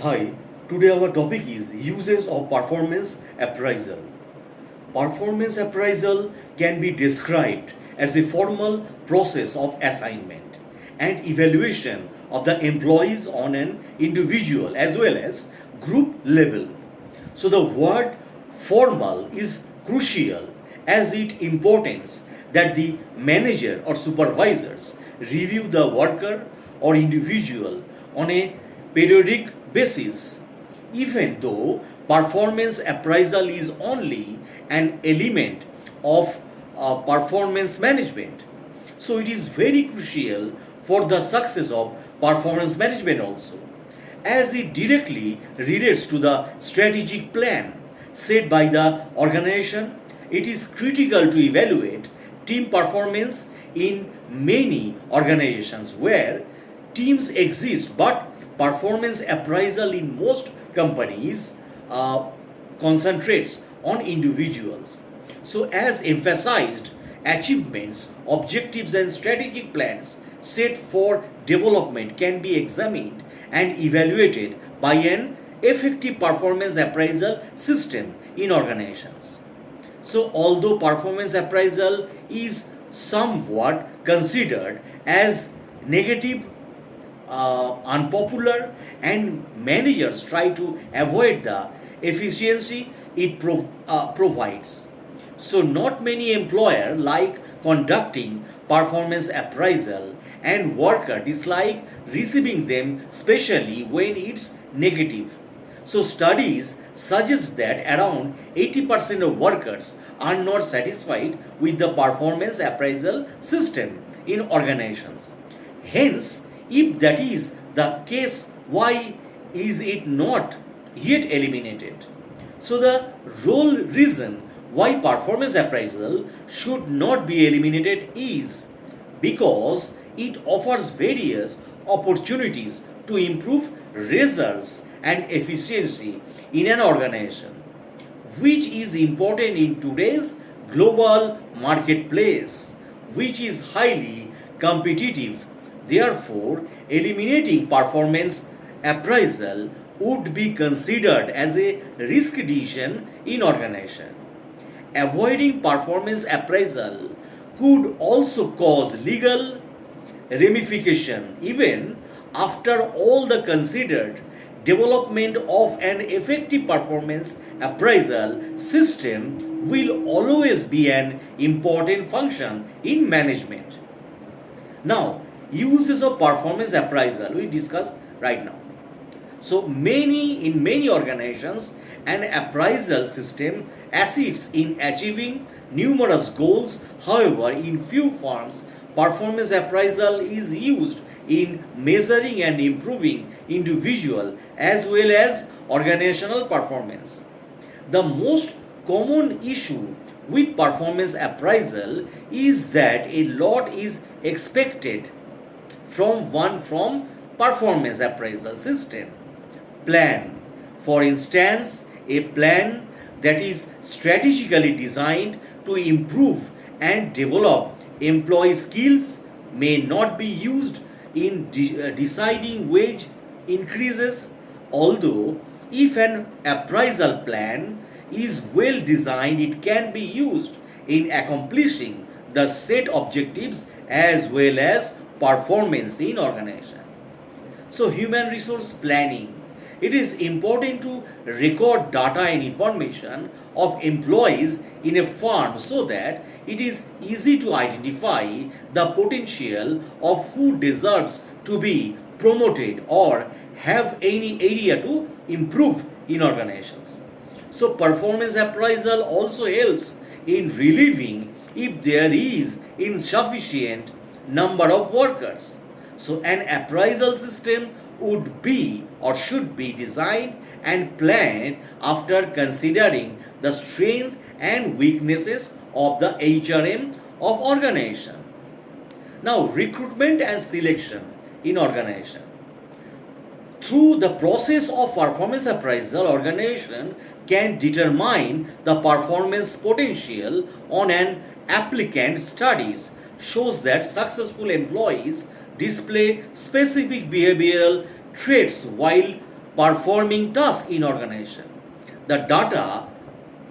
Hi, today our topic is uses of performance appraisal. Performance appraisal can be described as a formal process of assignment and evaluation of the employees on an individual as well as group level. So the word formal is crucial as it importance that the manager or supervisors review the worker or individual on a periodic basis, even though performance appraisal is only an element of performance management. So it is very crucial for the success of performance management also, as it directly relates to the strategic plan set by the organization. It is critical to evaluate team performance in many organizations where teams exist, but performance appraisal in most companies concentrates on individuals. So, as emphasized, achievements, objectives, and strategic plans set for development can be examined and evaluated by an effective performance appraisal system in organizations. So, although performance appraisal is somewhat considered as negative, unpopular, and managers try to avoid the efficiency it provides. So, not many employers like conducting performance appraisal, and workers dislike receiving them, especially when it's negative. So, studies suggest that around 80% of workers are not satisfied with the performance appraisal system in organizations. Hence, if that is the case, why is it not yet eliminated? So, the role reason why performance appraisal should not be eliminated is because it offers various opportunities to improve results and efficiency in an organization, which is important in today's global marketplace, which is highly competitive. Therefore, eliminating performance appraisal would be considered as a risk decision in organization. Avoiding performance appraisal could also cause legal ramification even after all the considered. Development of an effective performance appraisal system will always be an important function in management. Now, uses of performance appraisal we discuss right now. So many organizations, an appraisal system assists in achieving numerous goals. However, in few firms, performance appraisal is used in measuring and improving individual as well as organizational performance. The most common issue with performance appraisal is that a lot is expected from performance appraisal system plan. For instance, a plan that is strategically designed to improve and develop employee skills may not be used in deciding wage increases, although if an appraisal plan is well designed, it can be used in accomplishing the set objectives as well as performance in organization. So, human resource planning. It is important to record data and information of employees in a firm so that it is easy to identify the potential of who deserves to be promoted or have any area to improve in organizations. So, performance appraisal also helps in relieving if there is insufficient number of workers. So, an appraisal system would be or should be designed and planned after considering the strength and weaknesses of the HRM of organization. Now, recruitment and selection in organization. Through the process of performance appraisal, organization can determine the performance potential on an applicant. Studies shows that successful employees display specific behavioral traits while performing tasks in organization. The data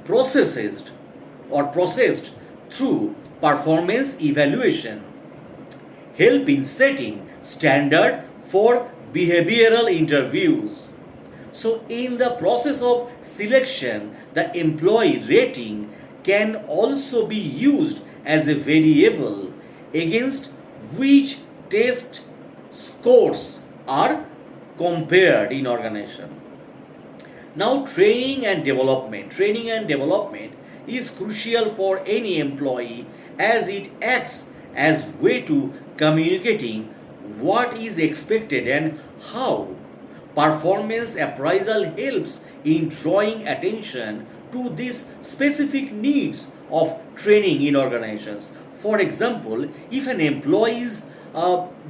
processed processed through performance evaluation help in setting standard for behavioral interviews. So in the process of selection, the employee rating can also be used as a variable against which test scores are compared in organization. Now training and development is crucial for any employee as it acts as way to communicating what is expected and how. Performance appraisal helps in drawing attention to these specific needs of training in organizations. For example, if an employee's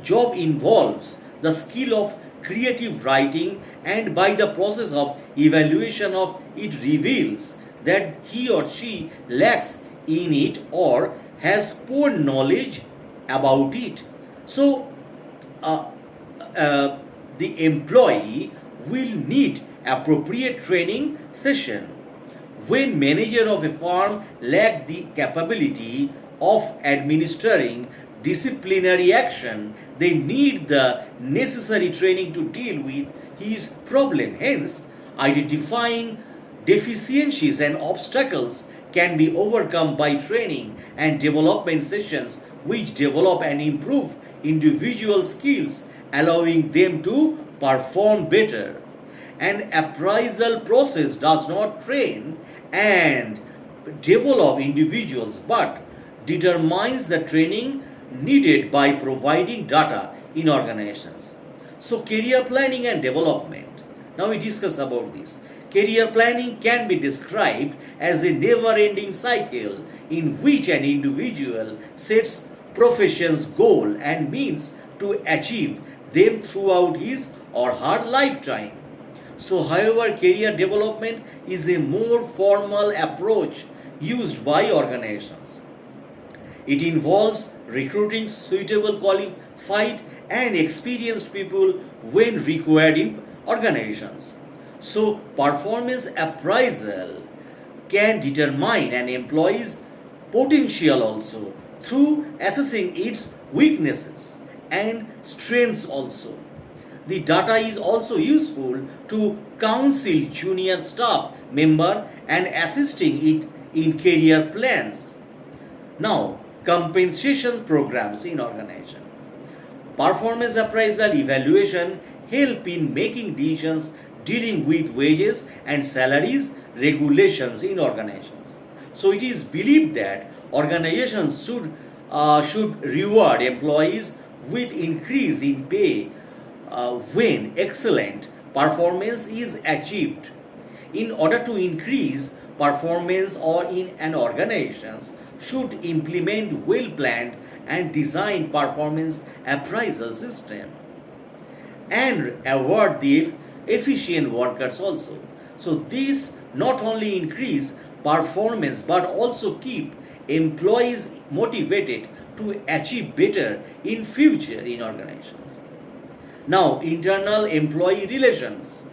job involves the skill of creative writing and by the process of evaluation of it reveals that he or she lacks in it or has poor knowledge about it, so uh, the employee will need appropriate training session. When manager of a firm lack the capability of administering disciplinary action, they need the necessary training to deal with his problem. Hence, identifying deficiencies and obstacles can be overcome by training and development sessions which develop and improve individual skills, allowing them to perform better. An appraisal process does not train and develop individuals but determines the training needed by providing data in organizations. So career planning and development. Now we discuss about this. Career planning can be described as a never-ending cycle in which an individual sets profession's goal and means to achieve them throughout his or her lifetime. So, however, career development is a more formal approach used by organizations. It involves recruiting suitable, qualified, and experienced people when required in organizations. So, performance appraisal can determine an employee's potential also through assessing its weaknesses and strengths also. The data is also useful to counsel junior staff member and assisting it in career plans. Now, compensation programs in organization. Performance appraisal evaluation help in making decisions dealing with wages and salaries regulations in organizations. So it is believed that organizations should reward employees with increase in pay when excellent performance is achieved. In order to increase performance or in an organization should implement well planned and designed performance appraisal system and award the efficient workers also. So this not only increase performance but also keep employees motivated to achieve better in future in organizations. Now, internal employee relations.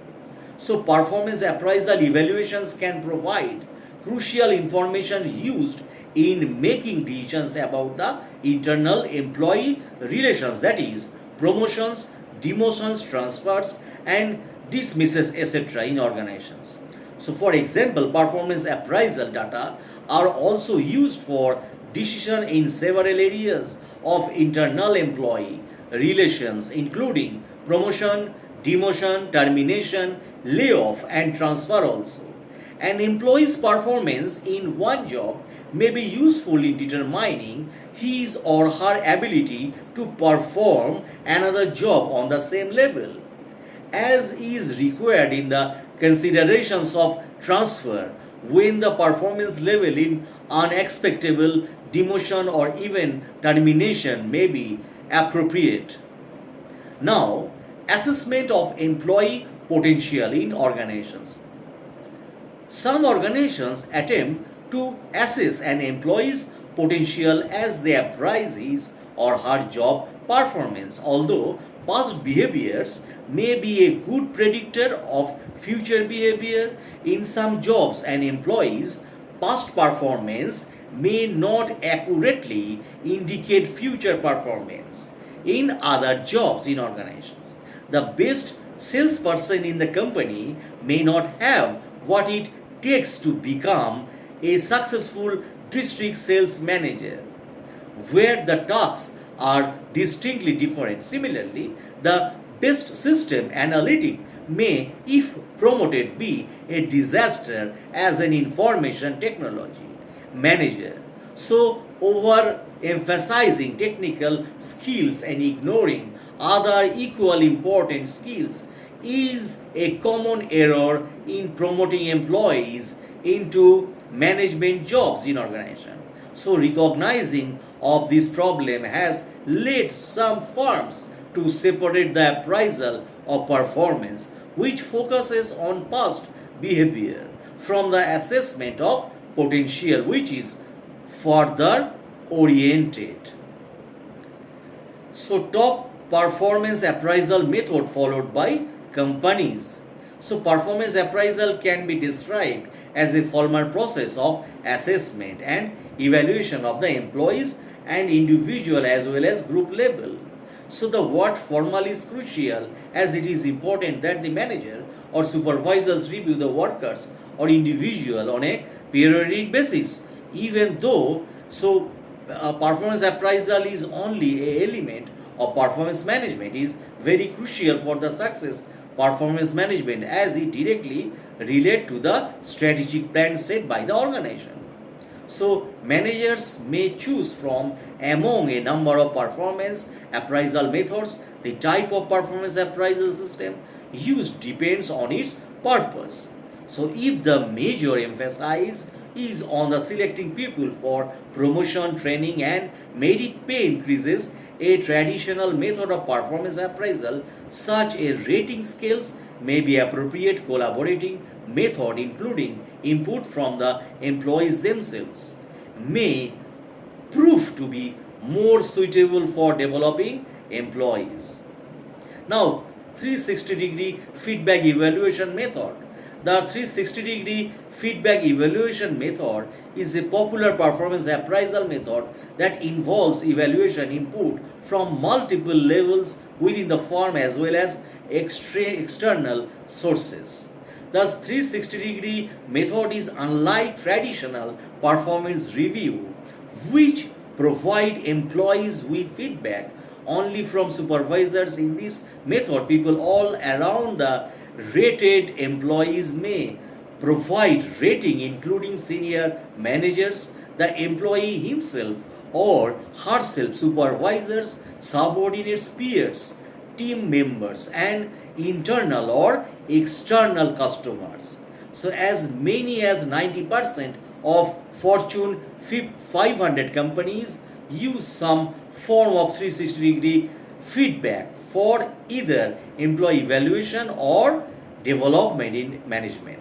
So performance appraisal evaluations can provide crucial information used in making decisions about the internal employee relations, that is promotions, demotions, transfers and dismisses etc. in organizations. So for example, performance appraisal data are also used for decision in several areas of internal employee relations including promotion, demotion, termination, layoff and transfer also. An employee's performance in one job may be useful in determining his or her ability to perform another job on the same level, as is required in the considerations of transfer when the performance level in unexpectable demotion or even termination may be appropriate. Now, assessment of employee potential in organizations. Some organizations attempt to assess an employee's potential as they appraise his or her job performance, although past behaviors may be a good predictor of future behavior. In some jobs and employees, past performance may not accurately indicate future performance. In other jobs in organizations, the best salesperson in the company may not have what it takes to become a successful district sales manager, where the tasks are distinctly different. Similarly, the best system analytic may, if promoted, be a disaster as an information technology manager. So, overemphasizing technical skills and ignoring other equally important skills is a common error in promoting employees into management jobs in organization. So recognizing of this problem has led some firms to separate the appraisal of performance, which focuses on past behavior, from the assessment of potential, which is further oriented. So top performance appraisal method followed by companies. So performance appraisal can be described as a formal process of assessment and evaluation of the employees and individual as well as group level. So the word formal is crucial, as it is important that the manager or supervisors review the workers or individual on a periodic basis. Even though performance appraisal is only a element of performance management, is very crucial for the success performance management, as it directly relate to the strategic plan set by the organization. So managers may choose from among a number of performance appraisal methods. The type of performance appraisal system used depends on its purpose. So if the major emphasis is on the selecting people for promotion, training and merit pay increases, a traditional method of performance appraisal such as rating scales may be appropriate. Collaborating method, including input from the employees themselves, may prove to be more suitable for developing employees. Now, 360-degree feedback evaluation method. The 360-degree feedback evaluation method is a popular performance appraisal method that involves evaluation input from multiple levels within the firm as well as external sources. Thus, 360-degree method is unlike traditional performance review, which provide employees with feedback only from supervisors. In this method, people all around the rated employees may provide rating, including senior managers, the employee himself or herself, supervisors, subordinates, peers, team members, and internal or external customers. So as many as 90% of Fortune 500 companies use some form of 360-degree feedback for either employee evaluation or development in management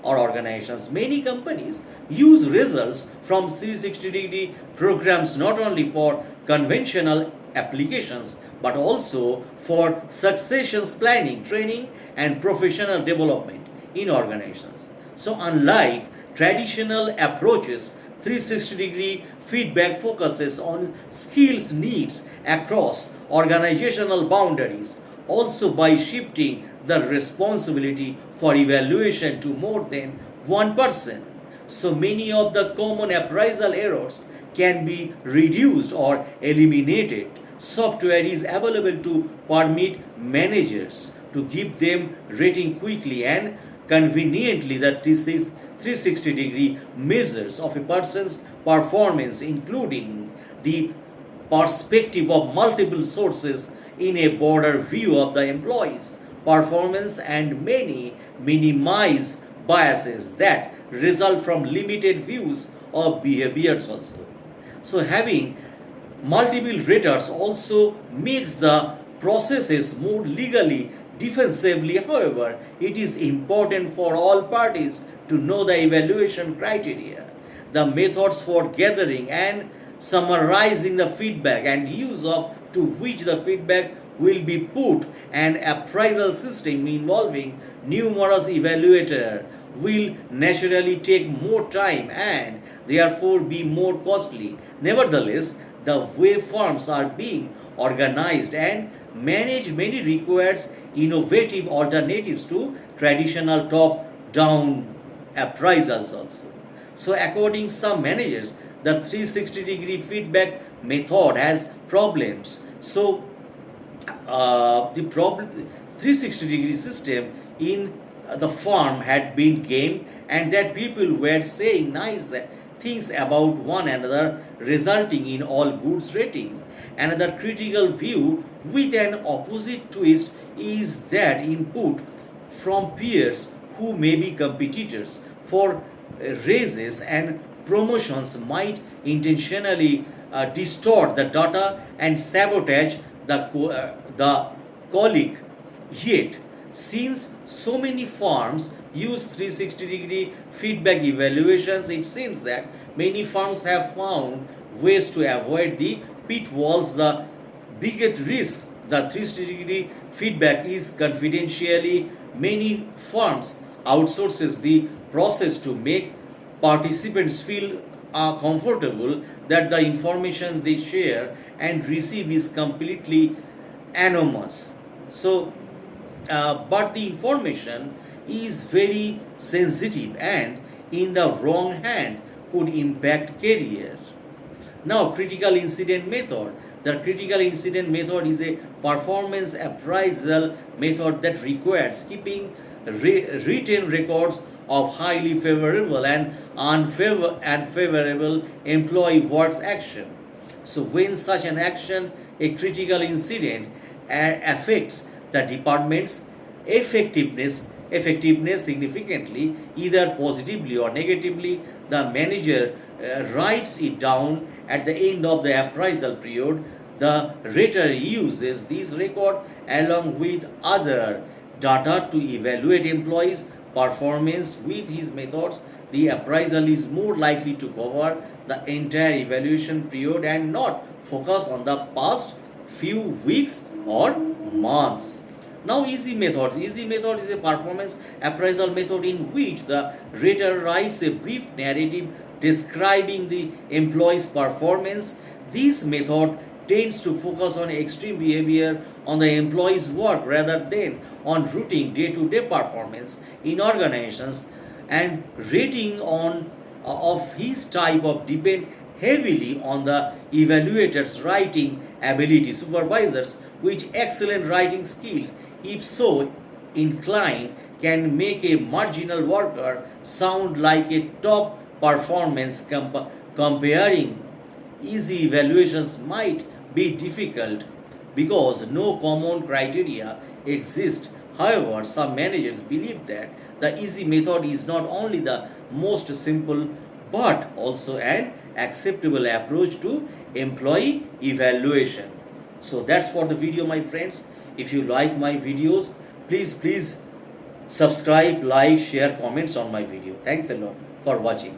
or organizations. Many companies use results from 360-degree programs not only for conventional applications but also for succession planning, training, and professional development in organizations. So, unlike traditional approaches, 360-degree feedback focuses on skills needs across organizational boundaries, also by shifting the responsibility for evaluation to more than one person. So many of the common appraisal errors can be reduced or eliminated. Software is available to permit managers to give them rating quickly and conveniently. That this is 360-degree measures of a person's performance, including the perspective of multiple sources in a broader view of the employee's performance, and many minimize biases that result from limited views of behaviors also. So having multiple raters also makes the processes more legally defensively. However, it is important for all parties to know the evaluation criteria, the methods for gathering and summarizing the feedback, and use of to which the feedback will be put an appraisal system involving numerous evaluators will naturally take more time and therefore be more costly. Nevertheless, the way firms are being organized and managed many requires innovative alternatives to traditional top-down appraisals also. So according some managers, the 360-degree feedback method has problems. So the problem 360-degree system in the firm had been gamed, and that people were saying nice things about one another, resulting in all goods rating. Another critical view with an opposite twist is that input from peers who may be competitors for raises and promotions might intentionally distort the data and sabotage the colleague. Yet, since so many firms use 360-degree feedback evaluations, it seems that many firms have found ways to avoid the pitfalls. The biggest risk the 360-degree feedback is confidentially. Many firms outsources the process to make participants feel comfortable that the information they share and receive is completely anonymous. So, but the information is very sensitive and in the wrong hand could impact career. Now, critical incident method. The critical incident method is a performance appraisal method that requires keeping written records of highly favorable and unfavorable employee works action. So, when such an action, a critical incident, affects the department's effectiveness significantly, either positively or negatively, the manager writes it down at the end of the appraisal period. The rater uses this record along with other data to evaluate employees' performance. With his methods, the appraisal is more likely to cover the entire evaluation period and not focus on the past few weeks or months. Now, easy method. Easy method is a performance appraisal method in which the rater writes a brief narrative describing the employee's performance. This method tends to focus on extreme behavior on the employee's work rather than on routine day-to-day performance in organizations, and rating on of his type of depend heavily on the evaluator's writing ability. Supervisors with excellent writing skills, if so inclined, can make a marginal worker sound like a top performance. Comparing easy evaluations might be difficult because no common criteria exist. However, some managers believe that the easy method is not only the most simple but also an acceptable approach to employee evaluation. So that's for the video, my friends. If you like my videos, please subscribe, like, share, comments on my video. Thanks a lot for watching.